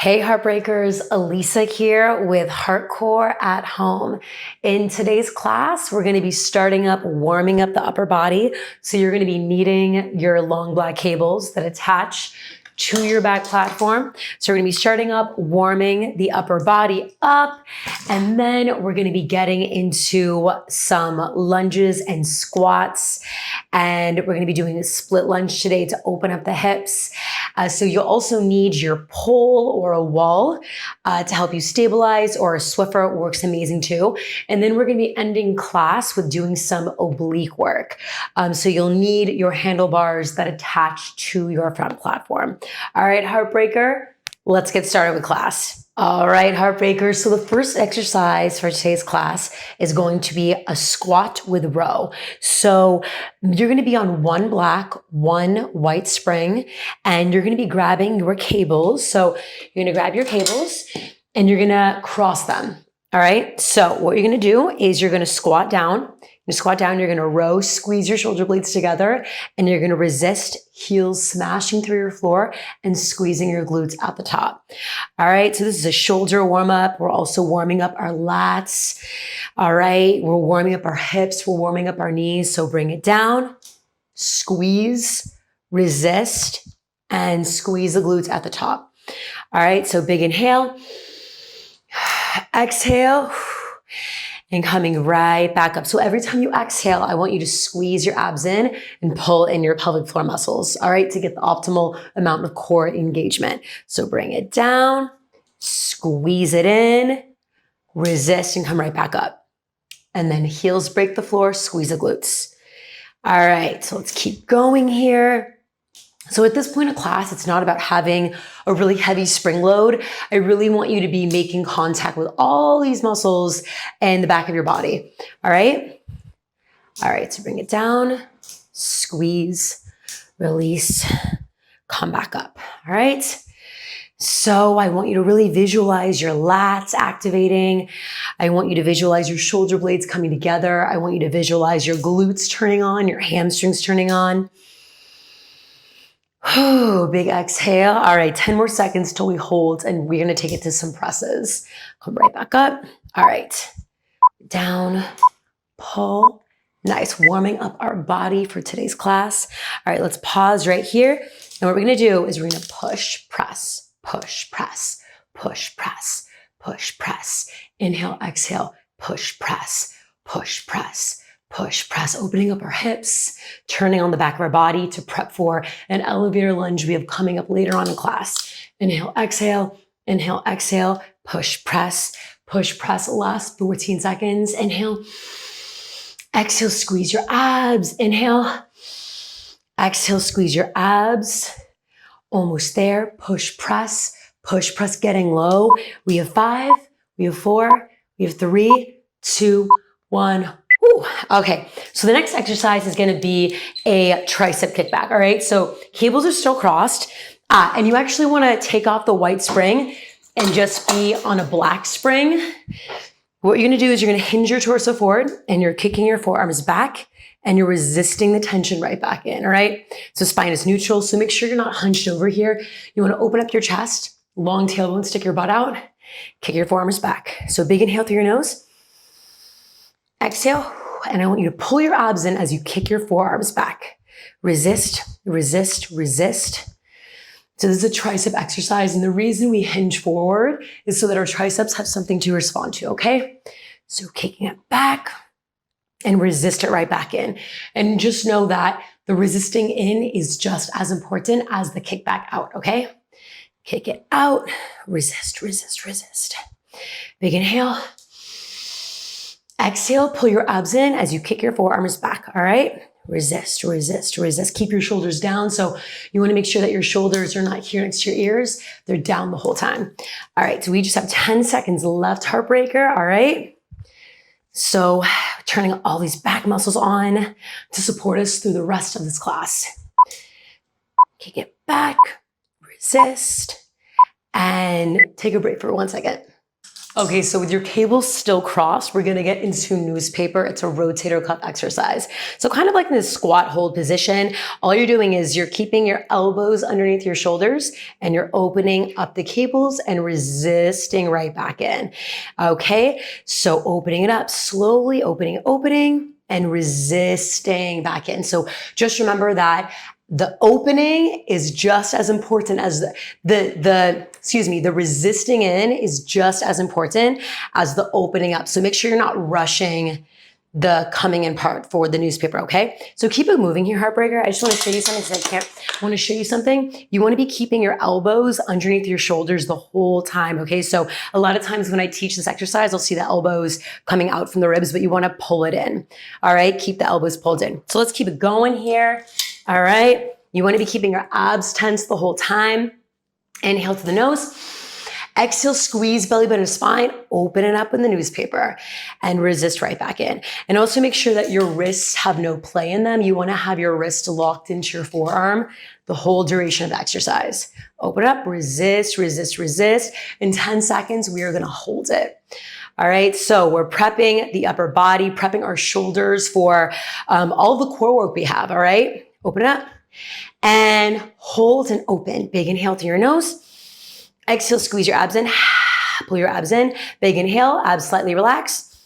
Hey Heartbreakers, Elisa here with Heartcore at Home. In today's class, we're going to be starting up warming up the upper body. So you're going to be needing your long black cables that attach to your back platform. So we're going to be starting up warming the upper body up, and then we're going to be getting into some lunges and squats, and we're going to be doing a split lunge today to open up the hips. So you'll also need your pole or a wall to help you stabilize, or a Swiffer works amazing too. And then we're going to be ending class with doing some oblique work. So you'll need your handlebars that attach to your front platform. All right, Heartbreaker, let's get started with class. All right, Heartbreakers. So the first exercise for today's class is going to be a squat with row. So you're going to be on one black, one white spring, and you're going to be grabbing your cables. So you're going to grab your cables and you're going to cross them. All right. So what you're going to do is you're going to squat down. You squat down, you're going to row, squeeze your shoulder blades together, and you're going to resist, heels smashing through your floor and squeezing your glutes at the top. All right. So this is a shoulder warm up. We're also warming up our lats. All right. We're warming up our hips. We're warming up our knees. So bring it down, squeeze, resist, and squeeze the glutes at the top. All right. So big inhale, exhale, and coming right back up. So every time you exhale, I want you to squeeze your abs in and pull in your pelvic floor muscles, all right, to get the optimal amount of core engagement. So bring it down, squeeze it in, resist, and come right back up. And then heels break the floor, squeeze the glutes. All right, so let's keep going here. So at this point of class, it's not about having a really heavy spring load. I really want you to be making contact with all these muscles and the back of your body. All right? All right, so bring it down, squeeze, release, come back up. All right? So I want you to really visualize your lats activating. I want you to visualize your shoulder blades coming together. I want you to visualize your glutes turning on, your hamstrings turning on. Big exhale. All right, 10 more seconds till we hold, and we're gonna take it to some presses. Come right back up. All right, down, pull. Nice, warming up our body for today's class. All right, let's pause right here. And what we're gonna do is we're gonna push, press, push, press, push, press, push, press. Inhale, exhale, push, press, push, press. Push, press, opening up our hips, turning on the back of our body to prep for an elevator lunge we have coming up later on in class. Inhale, exhale, push, press, last 14 seconds. Inhale, exhale, squeeze your abs. Inhale, exhale, squeeze your abs. Almost there, push, press, getting low. We have 5, we have 4, we have 3, 2, 1. Ooh, okay, so the next exercise is gonna be a tricep kickback, all right? So cables are still crossed, and you actually wanna take off the white spring and just be on a black spring. What you're gonna do is you're gonna hinge your torso forward and you're kicking your forearms back and you're resisting the tension right back in, all right? So spine is neutral, so make sure you're not hunched over here. You wanna open up your chest, long tailbone, stick your butt out, kick your forearms back. So big inhale through your nose. Exhale, and I want you to pull your abs in as you kick your forearms back. Resist, resist, resist. So this is a tricep exercise, and the reason we hinge forward is so that our triceps have something to respond to, okay? So kicking it back and resist it right back in. And just know that the resisting in is just as important as the kickback out, okay? Kick it out, resist, resist, resist. Big inhale. Exhale, pull your abs in as you kick your forearms back, all right? Resist, resist, resist. Keep your shoulders down. So you wanna make sure that your shoulders are not here next to your ears. They're down the whole time. All right, so we just have 10 seconds left, Heartbreaker, all right? So turning all these back muscles on to support us through the rest of this class. Kick it back, resist, and take a break for 1 second. Okay, so with your cables still crossed, we're gonna get into newspaper. It's a rotator cuff exercise. So kind of like in this squat hold position, all you're doing is you're keeping your elbows underneath your shoulders and you're opening up the cables and resisting right back in. Okay, so opening it up, slowly opening, and resisting back in. So just remember that the opening is just as important as the resisting in is just as important as the opening up. So make sure you're not rushing the coming in part for the newspaper, okay? So keep it moving here, Heartbreaker. I just want to show you something because I want to show you something. You want to be keeping your elbows underneath your shoulders the whole time, okay? So a lot of times when I teach this exercise, I'll see the elbows coming out from the ribs, but you want to pull it in, all right? Keep the elbows pulled in. So let's keep it going here, all right? You want to be keeping your abs tense the whole time. Inhale to the nose. Exhale, squeeze belly button to spine, open it up in the newspaper and resist right back in. And also make sure that your wrists have no play in them. You want to have your wrist locked into your forearm the whole duration of the exercise. Open up, resist. In 10 seconds, we are going to hold it. All right, so we're prepping the upper body, prepping our shoulders for all the core work we have, all right? Open it up and hold and open. Big inhale through your nose. Exhale, squeeze your abs in, pull your abs in. Big inhale, abs slightly relax.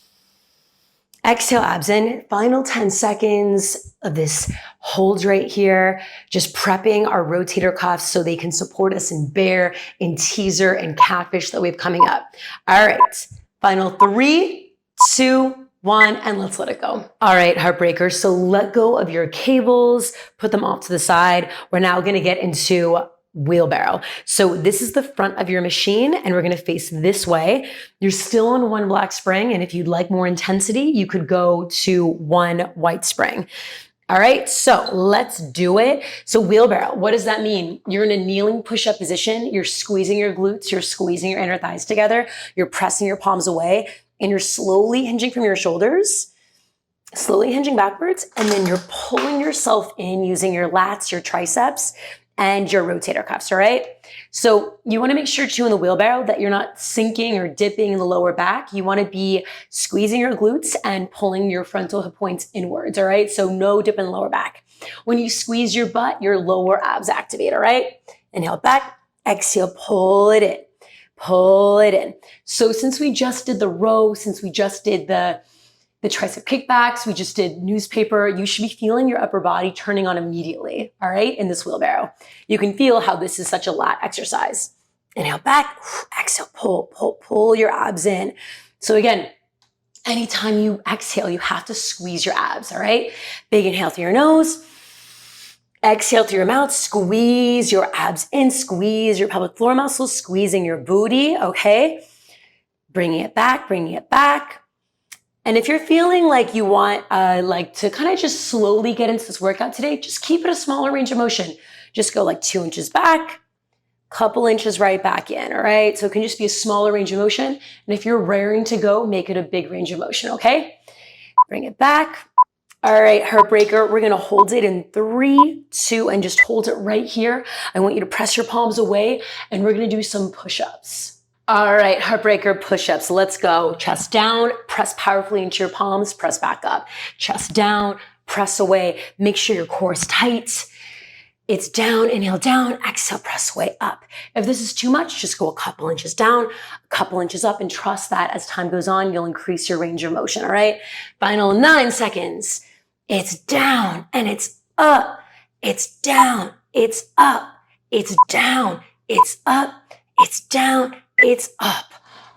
Exhale, abs in. Final 10 seconds of this hold right here. Just prepping our rotator cuffs so they can support us in bear, in teaser, and catfish that we have coming up. All right, final 3, 2, 1, and let's let it go. All right, Heartbreaker. So let go of your cables, put them off to the side. We're now gonna get into wheelbarrow. So this is the front of your machine and we're gonna face this way. You're still on 1 black spring, and if you'd like more intensity, you could go to 1 white spring. All right, so let's do it. So wheelbarrow, what does that mean? You're in a kneeling push-up position. You're squeezing your glutes, you're squeezing your inner thighs together, you're pressing your palms away, and you're slowly hinging from your shoulders, slowly hinging backwards, and then you're pulling yourself in using your lats, your triceps, and your rotator cuffs, all right? So you wanna make sure too in the wheelbarrow that you're not sinking or dipping in the lower back. You wanna be squeezing your glutes and pulling your frontal hip points inwards, all right? So no dip in the lower back. When you squeeze your butt, your lower abs activate, all right? Inhale back, exhale, pull it in, pull it in. So since we just did the row, since we just did the tricep kickbacks, we just did newspaper, you should be feeling your upper body turning on immediately, all right, in this wheelbarrow. You can feel how this is such a lat exercise. Inhale back, exhale, pull your abs in. So again, anytime you exhale, you have to squeeze your abs, all right? Big inhale through your nose, exhale through your mouth, squeeze your abs in, squeeze your pelvic floor muscles, squeezing your booty, okay? Bringing it back, bringing it back. And if you're feeling like you want to kind of just slowly get into this workout today, just keep it a smaller range of motion. Just go like 2 inches back, couple inches right back in, all right? So it can just be a smaller range of motion. And if you're raring to go, make it a big range of motion, okay? Bring it back. All right, Heartbreaker, we're gonna hold it in 3, 2, and just hold it right here. I want you to press your palms away and we're gonna do some push-ups. All right, Heartbreaker push-ups, let's go. Chest down, press powerfully into your palms, press back up. Chest down, press away. Make sure your core is tight. It's down, inhale down, exhale, press away up. If this is too much, just go a couple inches down, a couple inches up, and trust that as time goes on, you'll increase your range of motion, all right? Final 9 seconds. It's down and it's up. It's down, it's up. It's down, it's up. It's down, it's up.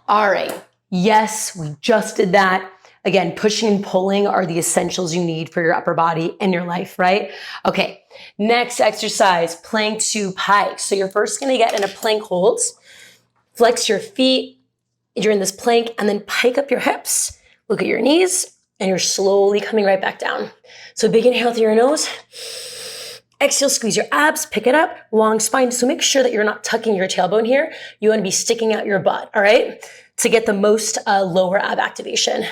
All right. Yes, we just did that. Again, pushing and pulling are the essentials you need for your upper body and your life, right? Okay, next exercise, plank to pike. So you're first gonna get in a plank hold, flex your feet, you're in this plank, and then pike up your hips. Look at your knees, and you're slowly coming right back down. So big inhale through your nose. Exhale, squeeze your abs, pick it up, long spine. So make sure that you're not tucking your tailbone here. You wanna be sticking out your butt, all right? To get the most lower ab activation.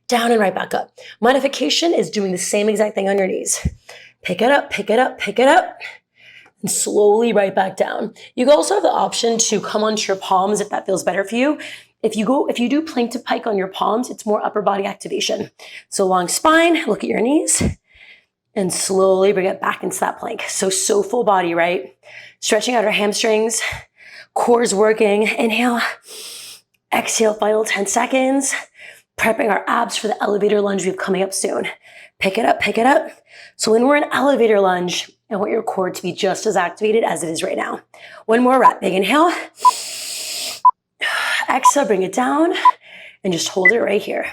Down and right back up. Modification is doing the same exact thing on your knees. Pick it up, pick it up, pick it up, and slowly right back down. You also have the option to come onto your palms if that feels better for you. If you do plank to pike on your palms, it's more upper body activation. So long spine, look at your knees, and slowly bring it back into that plank. So full body, right? Stretching out our hamstrings, core's working. Inhale, exhale, final 10 seconds. Prepping our abs for the elevator lunge we have coming up soon. Pick it up, pick it up. So when we're in elevator lunge, I want your core to be just as activated as it is right now. One more rep, big inhale. Exhale, bring it down, and just hold it right here.